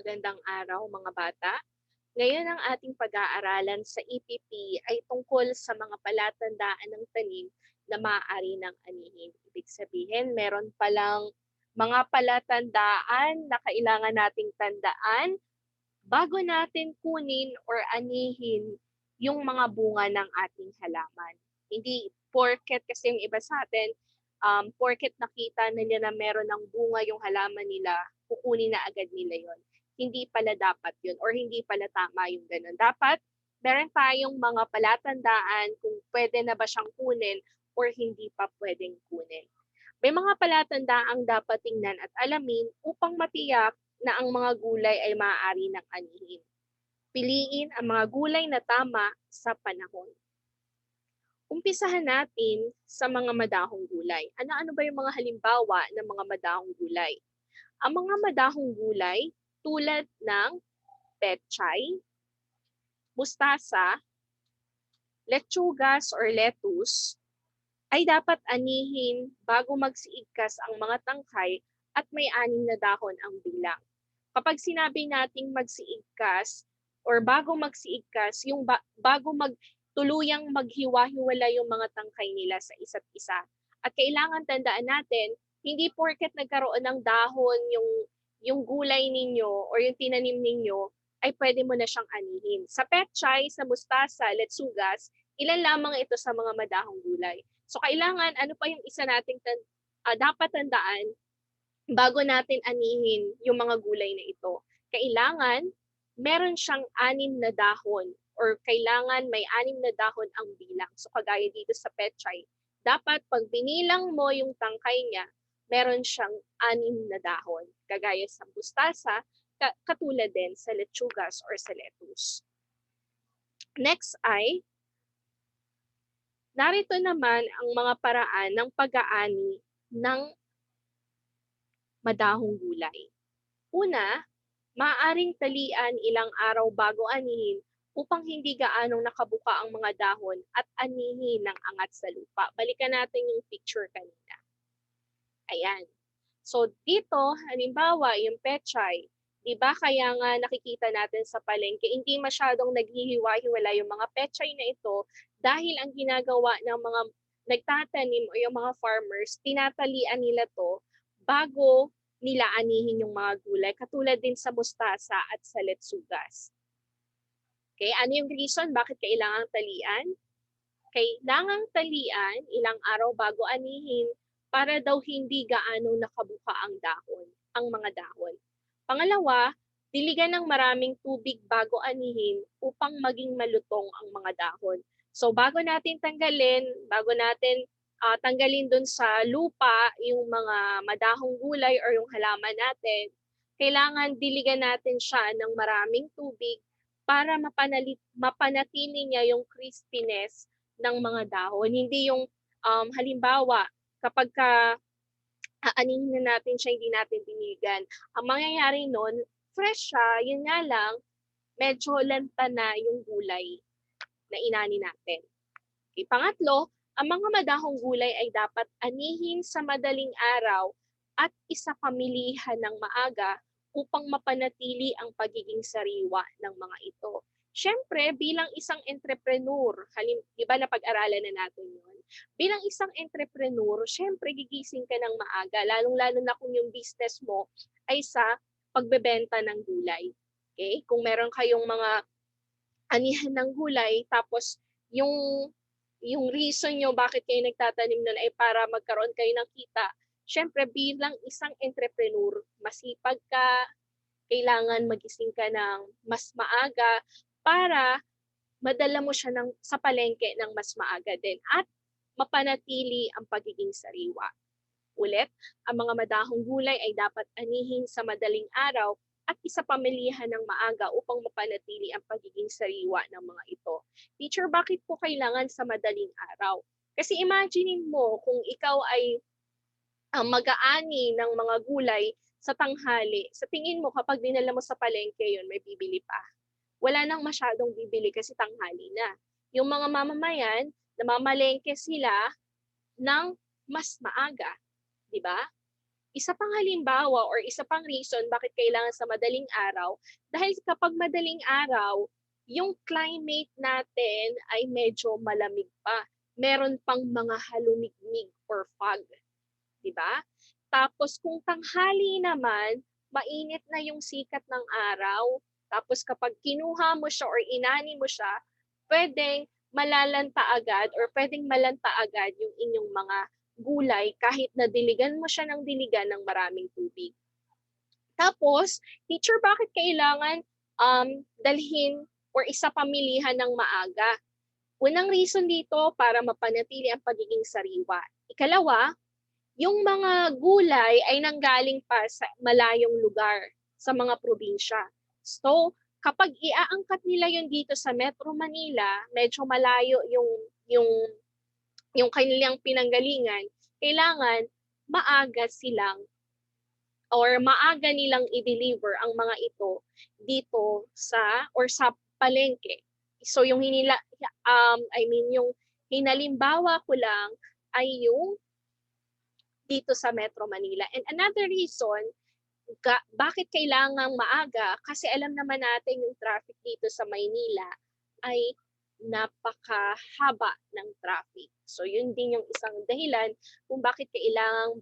Magandang araw mga bata. Ngayon ang ating pag-aaralan sa EPP ay tungkol sa mga palatandaan ng tanim na maaari ng anihin. Ibig sabihin, meron palang mga palatandaan na kailangan nating tandaan bago natin kunin or anihin yung mga bunga ng ating halaman. Hindi porket kasi yung iba sa atin, porket nakita nila na meron ng bunga yung halaman nila, kukunin na agad nila yon. Hindi pala dapat yun or hindi pala tama yung ganun. Dapat meron tayong mga palatandaan kung pwede na ba siyang kunin or hindi pa pwedeng kunin. May mga palatandaang dapat tingnan at alamin upang matiyak na ang mga gulay ay maaari ng anihin. Piliin ang mga gulay na tama sa panahon. Umpisahan natin sa mga madahong gulay. Ano-ano ba yung mga halimbawa ng mga madahong gulay? Ang mga madahong gulay tulad ng pechay, mustasa, lechugas or lettuce ay dapat anihin bago magsiigkas ang mga tangkay at may 6 na dahon ang bilang. Kapag sinabi nating magsiigkas or bago magsiigkas, yung bago tuluyang maghiwa-hiwala yung mga tangkay nila sa isa't isa. At kailangan tandaan natin, hindi porket nagkaroon ng dahon yung gulay ninyo or yung tinanim ninyo, ay pwede mo na siyang anihin. Sa pechay, sa mustasa, letsugas, ilan lamang ito sa mga madahong gulay. So kailangan, ano pa yung isa nating dapat tandaan bago natin anihin yung mga gulay na ito? Kailangan meron siyang 6 na dahon or kailangan may 6 na dahon ang bilang. So kagaya dito sa pechay, dapat pag binilang mo yung tangkay niya, meron siyang 6 na dahon. Kagaya sa mustasa, katulad din sa lechugas or sa lettuce. Next ay, narito naman ang mga paraan ng pag-aani ng madahong gulay. Una, maaaring talian ilang araw bago anihin upang hindi gaanong nakabuka ang mga dahon at anihin ng angat sa lupa. Balikan natin yung picture kanina. Ayan. So dito, halimbawa, yung pechay, di ba kaya nga nakikita natin sa palengke, hindi masyadong naghihiwa-hiwala yung mga pechay na ito dahil ang ginagawa ng mga nagtatanim o yung mga farmers, tinatalian nila to bago nila anihin yung mga gulay, katulad din sa mustasa at sa letsugas. Okay, ano yung reason bakit kailangang talian? Kailangang talian ilang araw bago anihin para daw hindi gaano nakabuka ang dahon, ang mga dahon. Pangalawa, diligan ng maraming tubig bago anihin upang maging malutong ang mga dahon. So bago natin tanggalin dun sa lupa yung mga madahong gulay or yung halaman natin, kailangan diligan natin siya ng maraming tubig para mapanatili niya yung crispiness ng mga dahon. Hindi yung halimbawa, kapag aanihin na natin siya, hindi natin dinigan. Ang mangyayari nun, fresh siya, yun nga lang, medyo lanta na yung gulay na inani natin. Okay, pangatlo, ang mga madahong gulay ay dapat anihin sa madaling araw at isapamilihan ng maaga upang mapanatili ang pagiging sariwa ng mga ito. Siyempre, bilang isang entrepreneur, di ba napag-aralan na natin yun? Bilang isang entrepreneur, siyempre gigising ka ng maaga, lalong-lalo na kung yung business mo ay sa pagbebenta ng gulay. Okay? Kung meron kayong mga anihan ng gulay, tapos yung reason nyo bakit kayo nagtatanim nun ay para magkaroon kayo ng kita, syempre bilang isang entrepreneur, masipag ka, kailangan magising ka ng mas maaga para madala mo siya sa palengke ng mas maaga din at mapanatili ang pagiging sariwa. Ulit, ang mga madahong gulay ay dapat anihin sa madaling araw at isapamilihan ng maaga upang mapanatili ang pagiging sariwa ng mga ito. Teacher, bakit po kailangan sa madaling araw? Kasi imaginein mo kung ikaw ay mag-aani ng mga gulay sa tanghali, sa tingin mo kapag dinala mo sa palengke yun, may bibili pa. Wala nang masyadong bibili kasi tanghali na. Yung mga mamamayan, namamalengke sila ng mas maaga, di ba? Isa pang halimbawa or isa pang reason bakit kailangan sa madaling araw, dahil kapag madaling araw, yung climate natin ay medyo malamig pa. Meron pang mga halumigmig or fog, 'di ba? Tapos kung tanghali naman, mainit na yung sikat ng araw. Tapos kapag kinuha mo siya or inani mo siya, pwedeng malalanta agad or pwedeng malanta agad yung inyong mga gulay kahit na diligan mo siya ng diligan ng maraming tubig. Tapos, teacher, bakit kailangan dalhin or isa pamilihan ng maaga? Unang reason dito para mapanatili ang pagiging sariwa. Ikalawa, yung mga gulay ay nanggaling pa sa malayong lugar, sa mga probinsya. So, kapag iaangkat nila yun dito sa Metro Manila, medyo malayo yung kanilang pinanggalingan, kailangan maaga silang or maaga nilang i-deliver ang mga ito dito sa or sa palengke. So yung yung hinalimbawa ko lang ay yung dito sa Metro Manila. And another reason bakit kailangang maaga, kasi alam naman natin yung traffic dito sa Maynila ay napakahaba ng traffic. So yun din yung isang dahilan kung bakit kailangang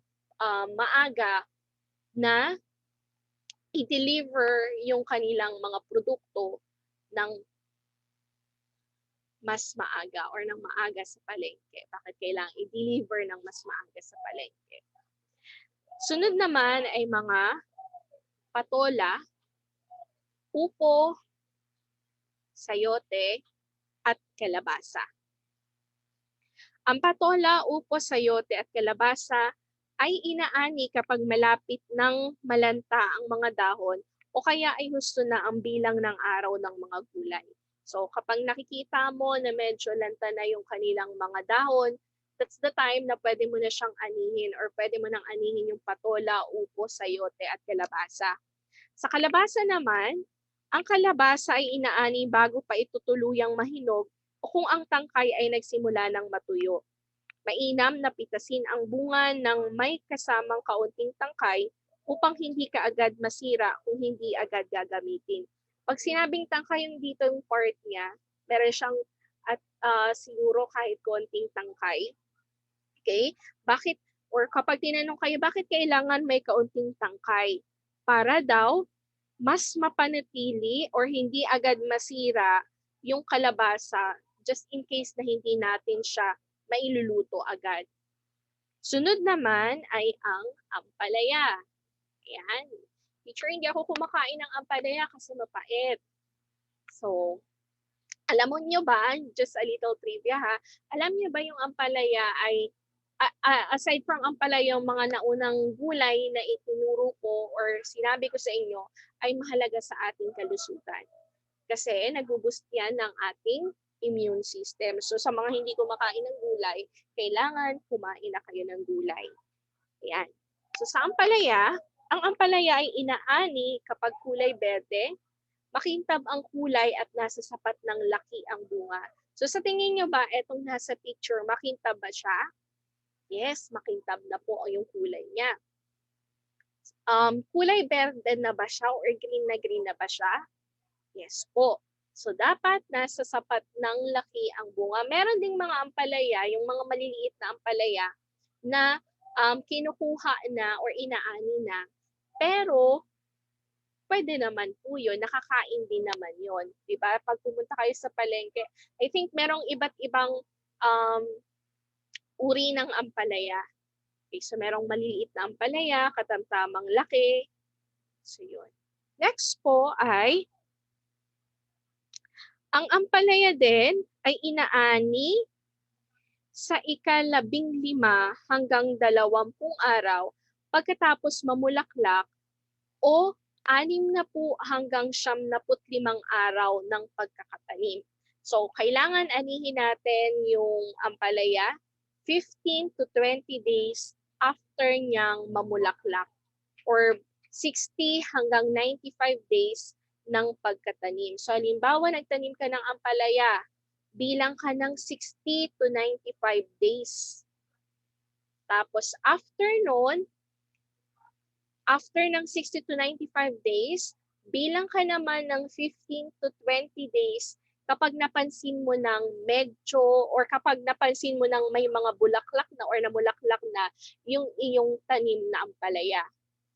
maaga na i-deliver yung kanilang mga produkto ng mas maaga or ng maaga sa palengke. Bakit kailangang i-deliver ng mas maaga sa palengke? Sunod naman ay mga patola, upo, sayote, at kalabasa. Ang patola, upo, sayote, at kalabasa ay inaani kapag malapit ng malanta ang mga dahon o kaya ay husto na ang bilang ng araw ng mga gulay. So kapag nakikita mo na medyo lanta na yung kanilang mga dahon, that's the time na pwede mo na siyang anihin or pwede mo nang anihin yung patola, upo, sayote, at kalabasa. Sa kalabasa naman, ang kalabasa ay inaani bago pa ito tuluyang mahinog o kung ang tangkay ay nagsimula ng matuyo. Mainam na pitasin ang bunga ng may kasamang kaunting tangkay upang hindi ka agad masira kung hindi agad gagamitin. Pag sinabing tangkay yung dito yung part niya, meron siyang at siguro kahit konting tangkay. Okay? Bakit or kapag tinanong kayo bakit kailangan may kaunting tangkay? Para daw mas mapanatili or hindi agad masira yung kalabasa just in case na hindi natin siya mailuluto agad. Sunod naman ay ang ampalaya. Ayan. Teacher, hindi ako kumakain ng ampalaya kasi mapait. So, alam mo niyo ba, just a little trivia ha, alam niyo ba yung ampalaya ay, aside from ampalaya, yung mga naunang gulay na itinuro ko or sinabi ko sa inyo, ay mahalaga sa ating kalusugan. Kasi nag-boost yan ng ating immune system. So sa mga hindi kumakain ng gulay, kailangan kumain na kayo ng gulay. Ayan. So sa ampalaya, ang ampalaya ay inaani kapag kulay berde, makintab ang kulay at nasa sapat ng laki ang bunga. So sa tingin nyo ba, etong nasa picture, makintab ba siya? Yes, makintab na po yung kulay niya. Kulay berde na ba siya or green na ba siya? Yes po. So dapat nasa sapat ng laki ang bunga. Meron ding mga ampalaya, yung mga maliliit na ampalaya na kinukuha na or inaani na. Pero pwede naman po yun, nakakain din naman yun. Diba? Pag pumunta kayo sa palengke, I think merong iba't ibang uri ng ampalaya. Okay, so merong maliliit na ampalaya, katamtamang laki. So yun. Next po ay ang ampalaya din ay inaani sa ika-15 hanggang 20 araw pagkatapos mamulaklak o 60 hanggang 75 araw ng pagkakatanim. So, kailangan anihin natin yung ampalaya 15 to 20 days after niyang mamulaklak or 60 hanggang 95 days ng pagkatanim. So halimbawa nagtanim ka ng ampalaya, bilang ka ng 60 to 95 days. Tapos after noon, After ng 60 to 95 days, bilang ka naman ng 15 to 20 days kapag napansin mo ng medyo or kapag napansin mo ng may mga bulaklak na or namulaklak na yung iyong tanim na ampalaya.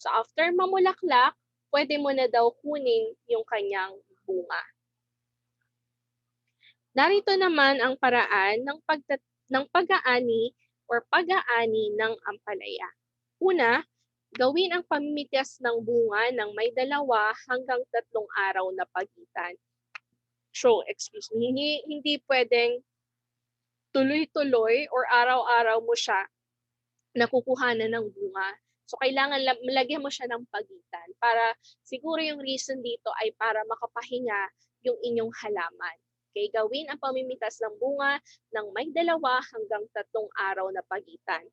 So after mamulaklak, pwede mo na daw kunin yung kanyang bunga. Narito naman ang paraan ng pag-aani or pag-aani ng ampalaya. Una, gawin ang pamimitas ng bunga ng may 2 hanggang 3 araw na pagitan. So, excuse me, hindi pwedeng tuloy-tuloy or araw-araw mo siya nakukuhanan ng bunga. So, kailangan lagyan mo siya ng pagitan para siguro yung reason dito ay para makapahinga yung inyong halaman. Okay, gawin ang pamimitas ng bunga ng may 2 hanggang 3 araw na pagitan.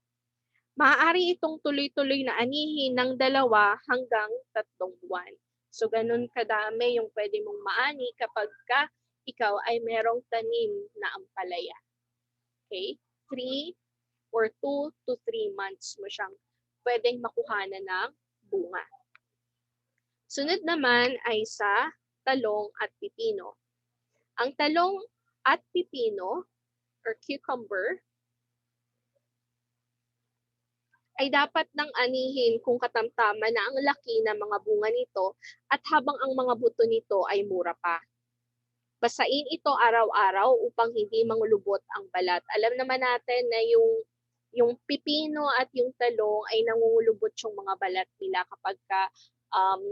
Maaari itong tuloy-tuloy na anihin ng 2 hanggang 3 buwan. So, ganun kadami yung pwede mong maani kapag ikaw ay merong tanim na ampalaya. Okay? 3 or 2 to 3 months mo siyang pwedeng makuhanan ng bunga. Sunod naman ay sa talong at pipino. Ang talong at pipino or cucumber ay dapat nang anihin kung katamtaman na ang laki ng mga bunga nito at habang ang mga buto nito ay mura pa. Basain ito araw-araw upang hindi mangulubot ang balat. Alam naman natin na yung pipino at yung talong ay nangungulubot yung mga balat nila kapag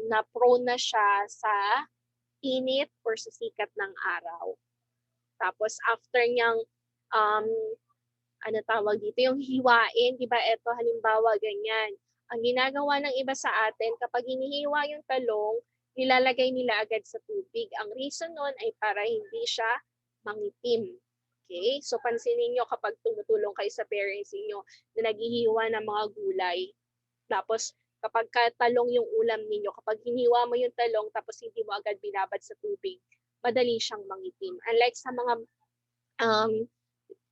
na-prone na siya sa init or sa sikat ng araw. Tapos after niyang ano tawag dito, yung hiwain, di ba? Ito halimbawa ganyan. Ang ginagawa ng iba sa atin, kapag hinihiwa yung talong, nilalagay nila agad sa tubig. Ang reason nun ay para hindi siya mangitim. Okay? So pansinin nyo kapag tumutulong kayo sa parents niyo na naghihiwa ng mga gulay. Tapos kapag talong yung ulam ninyo, kapag hiniwa mo yung talong tapos hindi mo agad binabad sa tubig, madali siyang mangitim. Unlike sa mga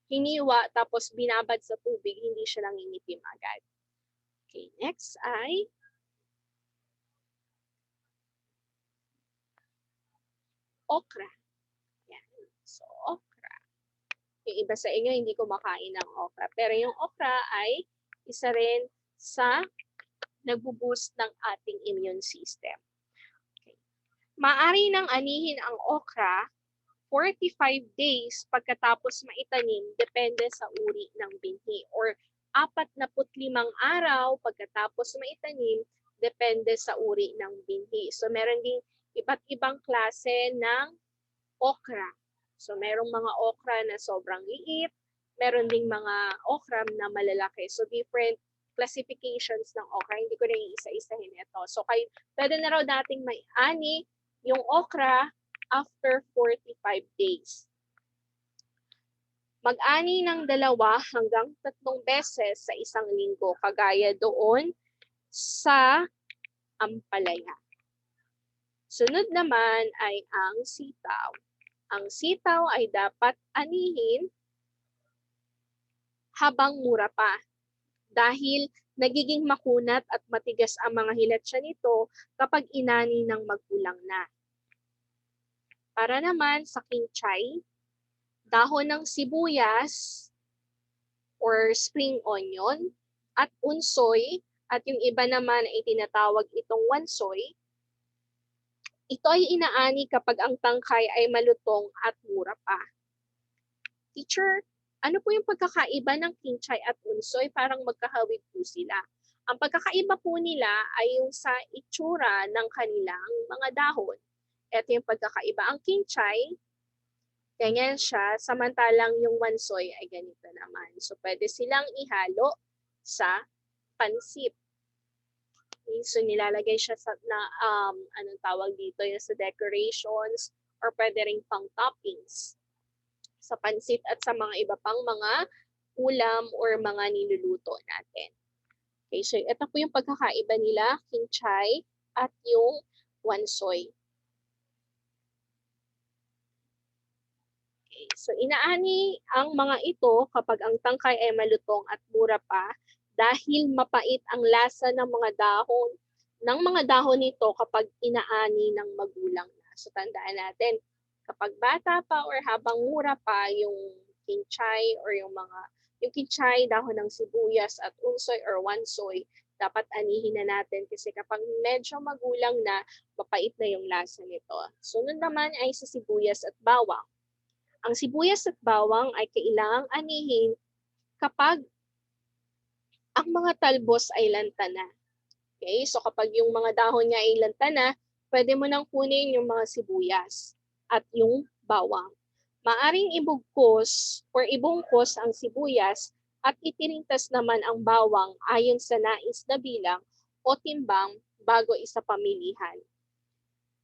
hiniwa tapos binabad sa tubig, hindi siya nangingitim agad. Okay, next ay okra. Yan. So, okra. Yung iba sa inyo hindi kumakain ng okra. Pero yung okra ay isa rin sa nagbo-boost ng ating immune system. Okay. Maaari nang anihin ang okra 45 days pagkatapos maitanim depende sa uri ng binhi or 45 araw pagkatapos maitanim depende sa uri ng binhi. So meron ding iba't ibang klase ng okra. So merong mga okra na sobrang liit, meron ding mga okra na malalaki. So different classifications ng okra. Hindi ko na iisa-isahin ito. So pwede na raw dating may ani yung okra after 45 days. Mag-ani ng 2 hanggang 3 beses sa isang linggo, kagaya doon sa ampalaya. Sunod naman ay ang sitaw. Ang sitaw ay dapat anihin habang mura pa dahil nagiging makunat at matigas ang mga hilatsya nito kapag inani ng magulang na. Para naman sa kinchay, dahon ng sibuyas or spring onion at unsoy at yung iba naman ay tinatawag itong wansoy. Ito ay inaani kapag ang tangkay ay malutong at mura pa. Teacher, ano po yung pagkakaiba ng kinchay at unsoy? Parang magkahawig po sila. Ang pagkakaiba po nila ay yung sa itsura ng kanilang mga dahon. Ito yung pagkakaiba. Ang kinchay, ganyan siya, samantalang yung wansoy ay ganito naman. So, pwede silang ihalo sa pansit. So, nilalagay siya sa, anong tawag dito, yung sa decorations, or pwede rin pang toppings sa pansit at sa mga iba pang mga ulam or mga niluluto natin. Okay, so ito po yung pagkakaiba nila, kinchay at yung wansoy. Okay, so inaani ang mga ito kapag ang tangkay ay malutong at mura pa dahil mapait ang lasa ng mga dahon ng mga dahon nito kapag inaani ng magulang na. So tandaan natin, kapag bata pa or habang mura pa yung kinchay or yung kinchay, dahon ng sibuyas at unsoy or wansoy, dapat anihin na natin kasi kapag medyo magulang na, mapait na yung lasa nito. Sunod naman ay sa sibuyas at bawang. Ang sibuyas at bawang ay kailangang anihin kapag ang mga talbos ay lanta na. Okay? So kapag yung mga dahon niya ay lanta na, pwede mo nang kunin yung mga sibuyas at yung bawang. Maaring ibugkos or ibungkos ang sibuyas at itirintas naman ang bawang ayon sa nais na bilang o timbang bago isa pamilihan.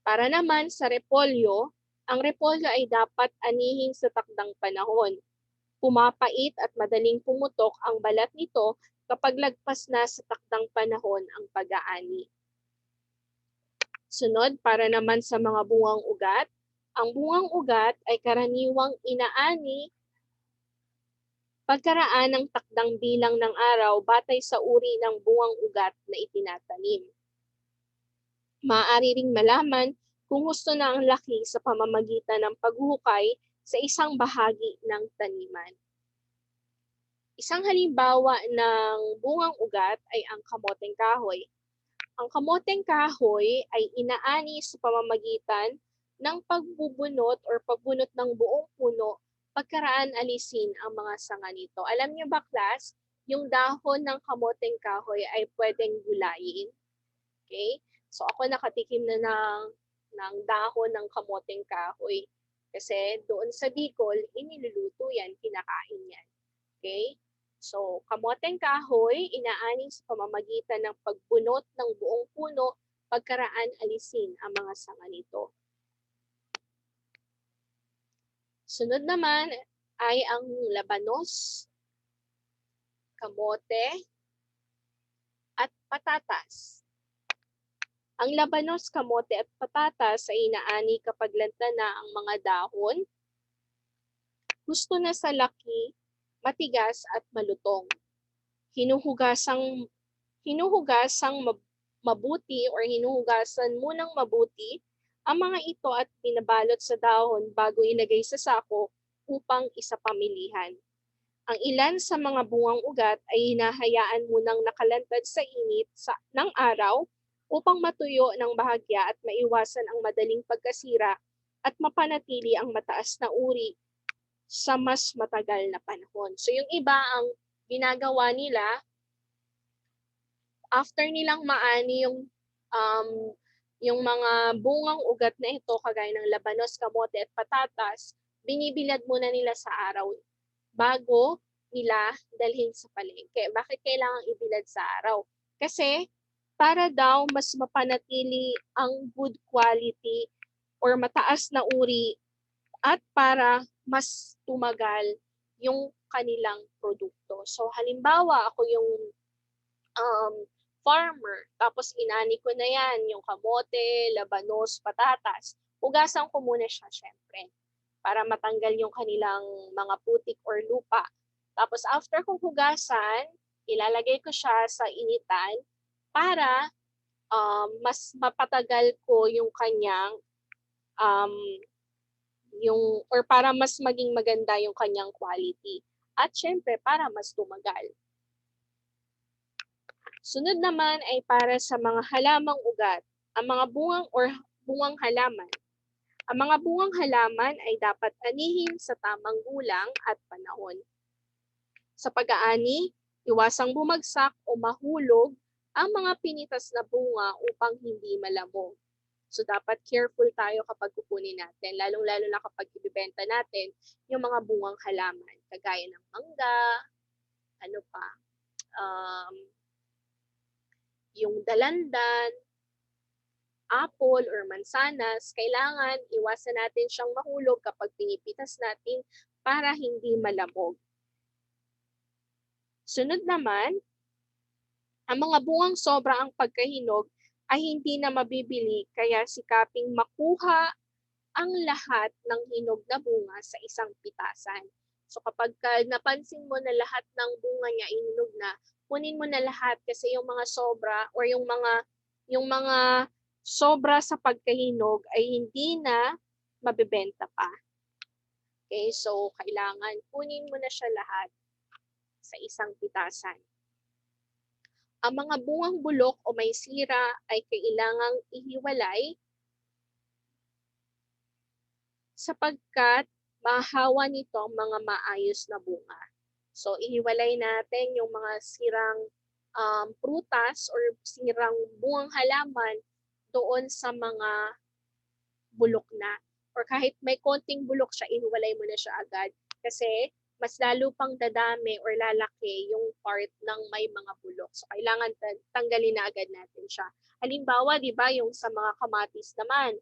Para naman sa repolyo, ang repolyo ay dapat anihin sa takdang panahon. Pumapait at madaling pumutok ang balat nito kapag lagpas na sa takdang panahon ang pag-aani. Sunod, para naman sa mga bungang ugat, ang bungang ugat ay karaniwang inaani pagkaraan ng takdang bilang ng araw batay sa uri ng bungang ugat na itinatanim. Maaari ring malaman kung gusto na ang laki sa pamamagitan ng paghuhukay sa isang bahagi ng taniman. Isang halimbawa ng bungang ugat ay ang kamoteng kahoy. Ang kamoteng kahoy ay inaani sa pamamagitan ng pagbubunot or pagbunot ng buong puno pagkaraan alisin ang mga sanga nito. Alam niyo ba, class, yung dahon ng kamoteng kahoy ay pwedeng gulayin. Okay? So ako nakatikim na ng dahon ng kamoteng kahoy. Kasi doon sa Bicol, iniluluto yan, kinakain yan. Okay? So, kamoteng kahoy, inaani sa pamamagitan ng pagbunot ng buong puno, pagkaraan alisin ang mga sanga nito. Sunod naman ay ang labanos, kamote, at patatas. Ang labanos, kamote at patatas ay inaani kapag lanta na ang mga dahon, gusto na sa laki, matigas at malutong. Hinuhugasang mabuti or hinuhugasan munang mabuti ang mga ito at pinabalot sa dahon bago ilagay sa sako upang isapamilihan. Ang ilan sa mga bungang ugat ay hinahayaan munang nakalantad sa init ng araw upang matuyo ng bahagya at maiwasan ang madaling pagkasira at mapanatili ang mataas na uri sa mas matagal na panahon. So yung iba ang ginagawa nila, after nilang maani yung mga bungang ugat na ito, kagaya ng labanos, kamote at patatas, binibilad muna nila sa araw bago nila dalhin sa palengke. Bakit kailangan ibilad sa araw? Kasi para daw mas mapanatili ang good quality or mataas na uri at para mas tumagal yung kanilang produkto. So halimbawa, ako yung farmer, tapos inani ko na yan, yung kamote, labanos, patatas, hugasan ko muna siya syempre para matanggal yung kanilang mga putik or lupa. Tapos after kong hugasan, ilalagay ko siya sa initan para mas mapatagal ko yung kanyang or para mas maging maganda yung kanyang quality. At syempre, para mas tumagal. Sunod naman ay para sa mga halamang ugat, ang mga bungang halaman. Ang mga bungang halaman ay dapat anihin sa tamang gulang at panahon. Sa pag-aani, iwasang bumagsak o mahulog ang mga pinitas na bunga upang hindi malamog. So dapat careful tayo kapag kukunin natin, lalong-lalo na kapag ibibenta natin yung mga bungang halaman, kagaya ng mangga, yung dalandan, apple or mansanas, kailangan iwasan natin siyang mahulog kapag pinipitas natin para hindi malamog. Sunod naman, ang mga bungang sobra ang pagkahinog ay hindi na mabibili, kaya sikaping makuha ang lahat ng hinog na bunga sa isang pitasan. So kapag napansin mo na lahat ng bunga niya hinog na, kunin mo na lahat kasi yung mga sobra or yung mga Yung mga sobra sa pagkahinog ay hindi na mabebenta pa. Okay, so kailangan kunin mo na siya lahat sa isang pitasan. Ang mga bungang bulok o may sira ay kailangang ihiwalay sapagkat mahahawa nito ang mga maayos na bunga. So ihiwalay natin yung mga sirang prutas or sirang bungang halaman doon sa mga bulok na. Or kahit may konting bulok siya, ihiwalay mo na siya agad. Kasi mas lalo pang dadami or lalaki yung part ng may mga bulok. So kailangan tanggalin na agad natin siya. Halimbawa, di ba, yung sa mga kamatis naman.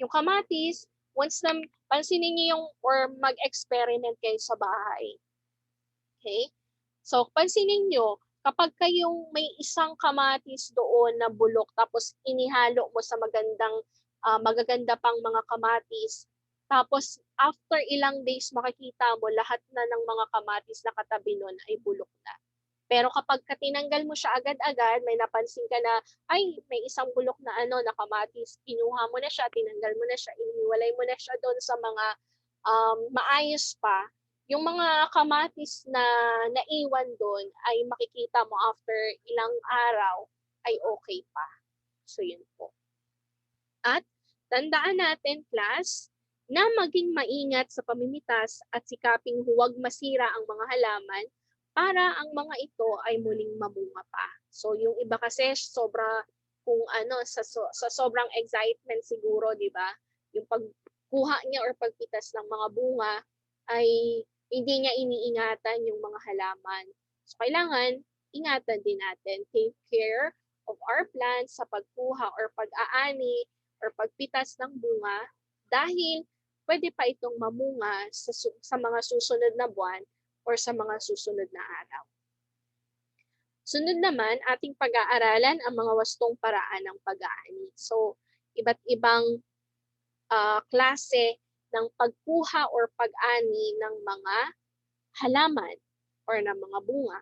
Yung kamatis, once na pansinin niyo yung or mag-experiment kayo sa bahay. Okay? So pansinin niyo, kapag kayong may isang kamatis doon na bulok tapos inihalo mo sa magaganda pang mga kamatis, tapos after ilang days makikita mo lahat na ng mga kamatis na katabi nun ay bulok na. Pero kapag tinanggal mo siya agad-agad, may napansin ka na, ay, may isang bulok na na kamatis, kinuha mo na siya, tinanggal mo na siya, iniwalay mo na siya doon sa mga maayos pa, yung mga kamatis na naiwan doon ay makikita mo after ilang araw ay okay pa. So yun po. At tandaan natin, class, na maging maingat sa pamimitas at sikaping huwag masira ang mga halaman para ang mga ito ay muling mamunga pa. So yung iba kasi sobra kung sa sobrang excitement siguro, 'di ba? Yung pagkuha niya or pagpitas ng mga bunga ay hindi niya iniingatan yung mga halaman. So kailangan ingatan din natin. Take care of our plants sa pagkuha or pag-aani or pagpitas ng bunga dahil pwede pa itong mamunga sa mga susunod na buwan or sa mga susunod na araw. Sunod naman, ating pag-aaralan ang mga wastong paraan ng pag-aani. So, iba't ibang klase ng pagkuha or pag-ani ng mga halaman or ng mga bunga.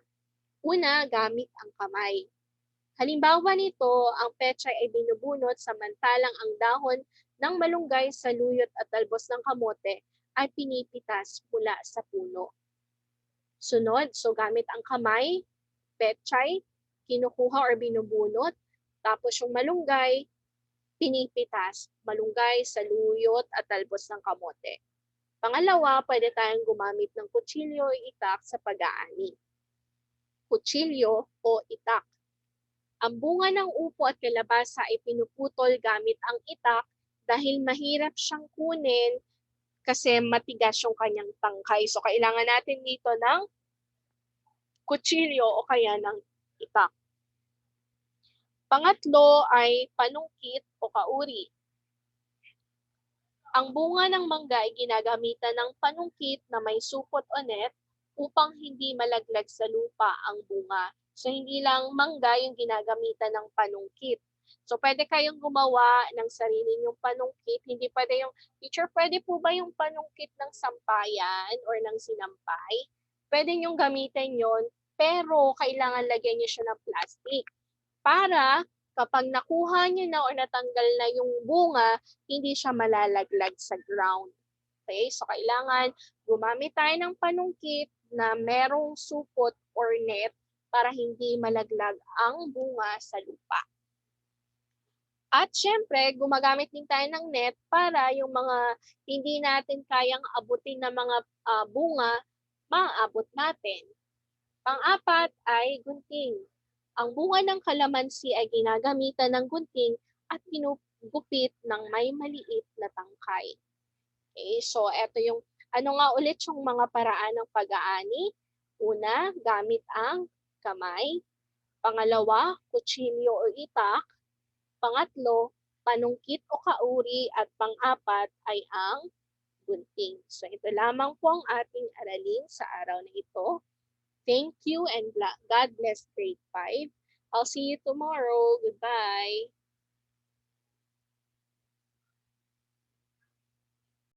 Una, gamit ang kamay. Halimbawa nito, ang pechay ay binubunot samantalang ang dahon ng malunggay sa luyot at talbos ng kamote ay pinipitas mula sa puno. Sunod, so gamit ang kamay, pechay, kinukuha or binubunot, tapos yung malunggay, pinipitas, malunggay sa luyot at talbos ng kamote. Pangalawa, pwede tayong gumamit ng kutsilyo o itak sa pag-aani. Kutsilyo o itak. Ang bunga ng upo at kalabasa ay pinuputol gamit ang itak dahil mahirap siyang kunin kasi matigas yung kanyang tangkay. So kailangan natin dito ng kutsilyo o kaya ng itak. Pangatlo ay panungkit o kauri. Ang bunga ng mangga ay ginagamitan ng panungkit na may supot o net upang hindi malaglag sa lupa ang bunga. So hindi lang mangga yung ginagamitan ng panungkit. So pwede kayong gumawa ng sarili niyong panungkit. Hindi pwede yung, teacher, pwede po ba yung panungkit ng sampayan or ng sinampay? Pwede niyong gamitin yon, pero kailangan lagyan niyo siya ng plastic para kapag nakuha niyo na or natanggal na yung bunga, hindi siya malalaglag sa ground. Okay? So kailangan gumamit tayo ng panungkit na merong supot or net para hindi malaglag ang bunga sa lupa. At syempre, gumagamit din tayo ng net para yung mga hindi natin kayang abutin na mga bunga, maaabot natin. Pang-apat ay gunting. Ang bunga ng kalamansi ay ginagamitan ng gunting at pinugupit ng may maliit na tangkay. Okay, so eto yung, ano nga ulit yung mga paraan ng pag-aani? Una, gamit ang kamay. Pangalawa, kutsilyo o itak. Pangatlo, panungkit o kauri. At pang-apat ay ang gunting. So ito lamang po ang ating aralin sa araw na ito. Thank you and God bless grade 5. I'll see you tomorrow. Goodbye.